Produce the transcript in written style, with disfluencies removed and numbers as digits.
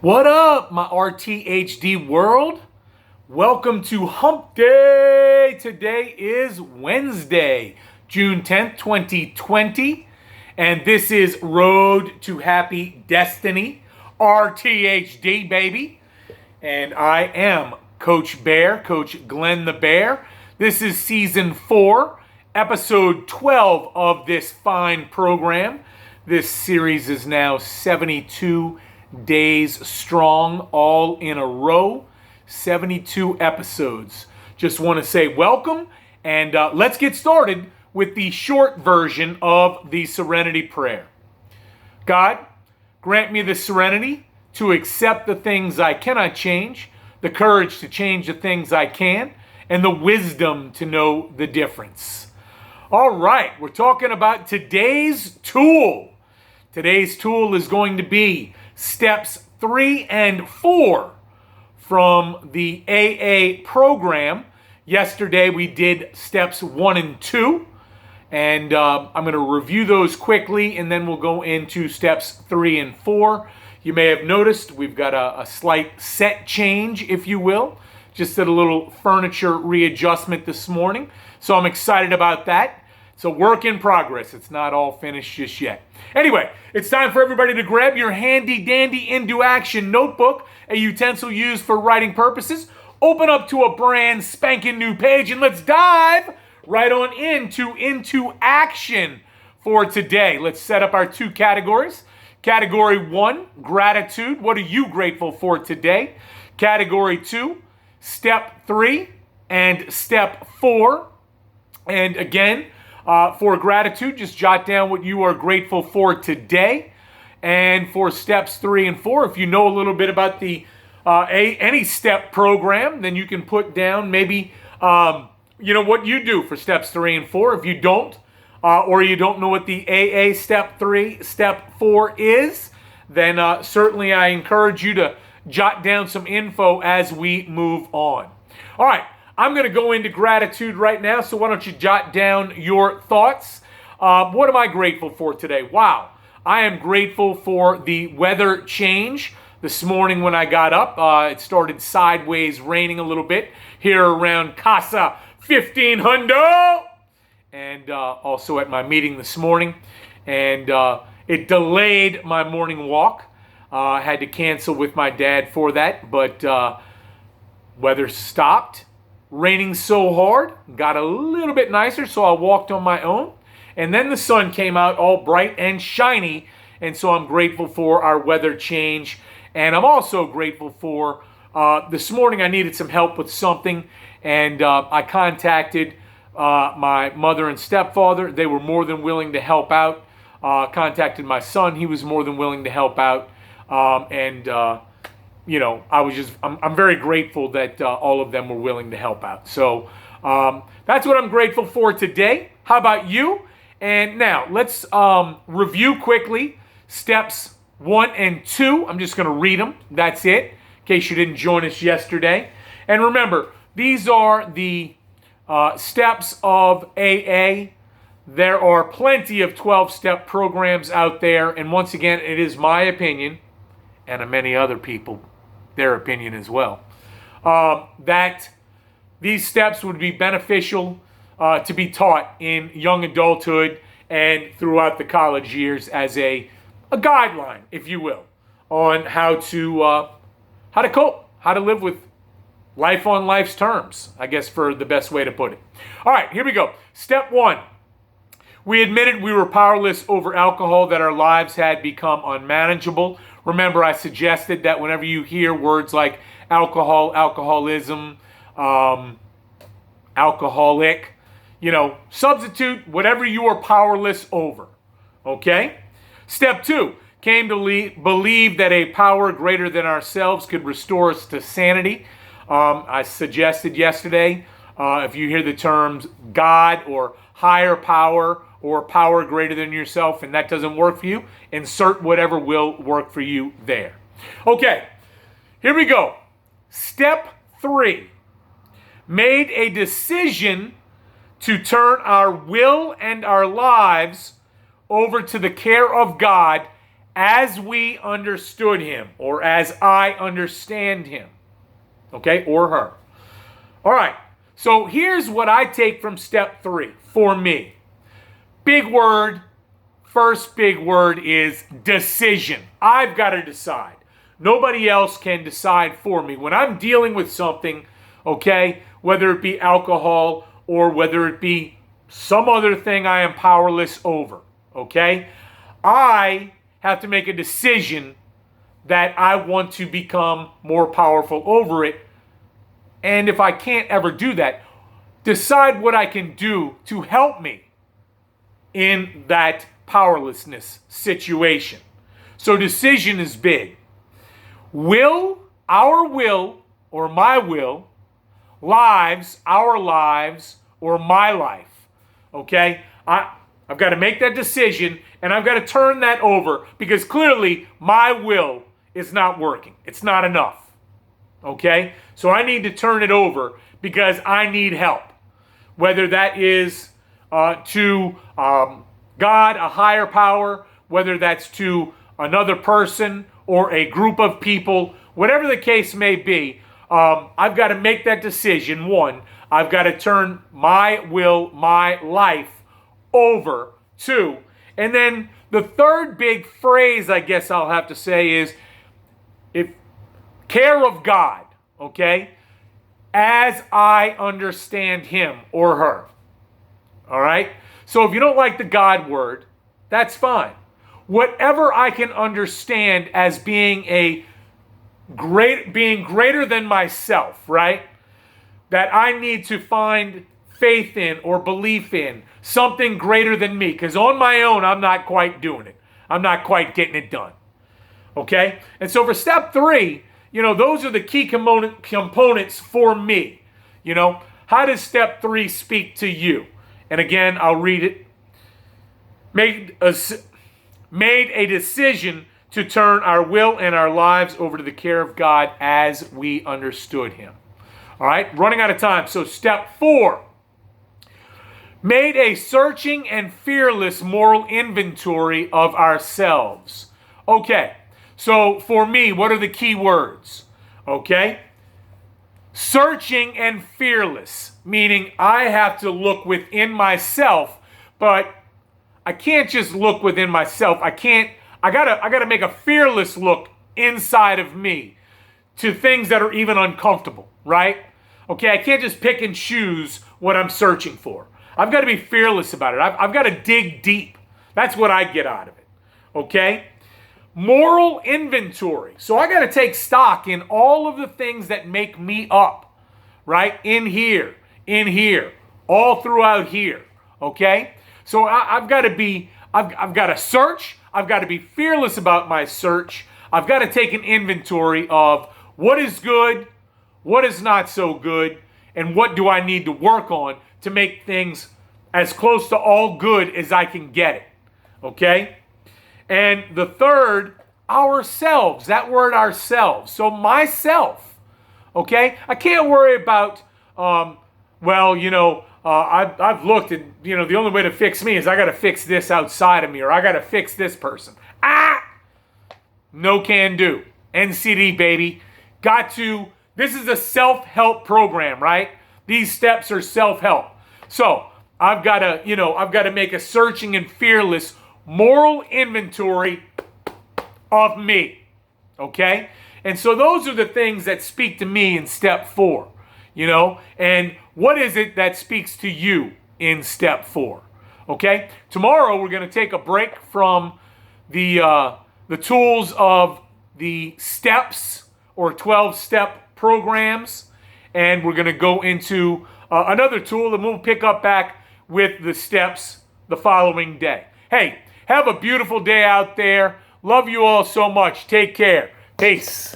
What up, my RTHD world? Welcome to Hump Day. Today is Wednesday, June 10th, 2020. And this is Road to Happy Destiny, RTHD, baby. And I am Coach Bear, Coach Glenn the Bear. This is Season 4, Episode 12 of this fine program. This series is now 72 days strong, all in a row, 72 episodes. Just want to say welcome, and let's get started with the short version of the Serenity Prayer. God, grant me the serenity to accept the things I cannot change, the courage to change the things I can, and the wisdom to know the difference. All right, we're talking about today's tool. Today's tool is going to be Steps 3 and 4 from the AA program. Yesterday we did Steps 1 and 2, and I'm going to review those quickly, and then we'll go into Steps 3 and 4. You may have noticed we've got a slight set change, if you will. Just did a little furniture readjustment this morning, so I'm excited about that. It's a work in progress. It's not all finished just yet. Anyway, it's time for everybody to grab your handy dandy into action notebook, a utensil used for writing purposes. Open up to a brand spanking new page, and let's dive right on into action for today. Let's set up our two categories. Category 1, gratitude. What are you grateful for today? Category 2, Step 3 and Step 4. And again, for gratitude, just jot down what you are grateful for today. And for Steps 3 and 4, if you know a little bit about the any step program, then you can put down maybe what you do for Steps 3 and 4. If you don't, or you don't know what the AA Step 3, Step 4 is, then certainly I encourage you to jot down some info as we move on. All right. I'm going to go into gratitude right now, so why don't you jot down your thoughts. What am I grateful for today? Wow, I am grateful for the weather change. This morning when I got up, it started sideways raining a little bit here around Casa 1500, and also at my meeting this morning. And it delayed my morning walk. I had to cancel with my dad for that, but weather stopped. Raining so hard, got a little bit nicer, so I walked on my own. And then the sun came out all bright and shiny, and so I'm grateful for our weather change. And I'm also grateful for, this morning I needed some help with something, and I contacted my mother and stepfather. They were more than willing to help out. Contacted my son. He was more than willing to help out. I'm very grateful that all of them were willing to help out. So that's what I'm grateful for today. How about you? And now let's review quickly Steps 1 and 2. I'm just going to read them. That's it, in case you didn't join us yesterday. And remember, these are the steps of AA. There are plenty of 12-step programs out there. And once again, it is my opinion, and of many other people, their opinion as well, that these steps would be beneficial to be taught in young adulthood and throughout the college years as a guideline, if you will, on how to cope, how to live with life on life's terms, I guess, for the best way to put it. All right, here we go. Step 1. We admitted we were powerless over alcohol, that our lives had become unmanageable. Remember, I suggested that whenever you hear words like alcohol, alcoholism, alcoholic, substitute whatever you are powerless over. Okay? Step 2, came to believe that a power greater than ourselves could restore us to sanity. I suggested yesterday, if you hear the terms God or higher power or power greater than yourself, and that doesn't work for you, insert whatever will work for you there. Okay, here we go. Step 3, made a decision to turn our will and our lives over to the care of God as we understood him, or as I understand him. Okay, or her. All right, so here's what I take from step 3 for me. Big word, first big word is decision. I've got to decide. Nobody else can decide for me. When I'm dealing with something, okay, whether it be alcohol or whether it be some other thing I am powerless over, okay, I have to make a decision that I want to become more powerful over it. And if I can't ever do that, decide what I can do to help me in that powerlessness situation. So decision is big. Will, our will, or my will, lives, our lives, or my life. Okay? I've got to make that decision, and I've got to turn that over, because clearly my will is not working. It's not enough. Okay? So I need to turn it over because I need help. Whether that is to God, a higher power, whether that's to another person or a group of people, whatever the case may be, I've got to make that decision. One, I've got to turn my will, my life over to. And then the third big phrase I guess I'll have to say is, if care of God, okay, as I understand him or her. All right? So if you don't like the God word, that's fine. Whatever I can understand as being greater than myself, right? That I need to find faith in or belief in, something greater than me. Because on my own, I'm not quite doing it. I'm not quite getting it done. Okay? And so for step 3, those are the key components for me. How does step 3 speak to you? And again, I'll read it. Made a decision to turn our will and our lives over to the care of God as we understood him. All right, running out of time. So step 4. Made a searching and fearless moral inventory of ourselves. Okay, so for me, what are the key words? Okay, searching and fearless, meaning I have to look within myself, but I can't just look within myself. I gotta make a fearless look inside of me to things that are even uncomfortable, right? Okay, I can't just pick and choose what I'm searching for. I've got to be fearless about it. I've got to dig deep. That's what I get out of it. Okay? Moral inventory. So I got to take stock in all of the things that make me up, right? In here, all throughout here. Okay? So I've got to search. I've got to be fearless about my search. I've got to take an inventory of what is good, what is not so good, and what do I need to work on to make things as close to all good as I can get it. Okay? And the third, ourselves. That word ourselves. So myself. Okay? I can't worry about, I've looked and, the only way to fix me is I got to fix this outside of me, or I got to fix this person. No can do. NCD, baby. This is a self-help program, right? These steps are self-help. So I've got to make a searching and fearless moral inventory of me. Okay? And so those are the things that speak to me in step 4. And what is it that speaks to you in step 4? Okay? Tomorrow we're going to take a break from the tools of the steps or 12-step programs, and we're going to go into another tool, and we'll pick up back with the steps the following day. Hey, have a beautiful day out there. Love you all so much. Take care. Peace.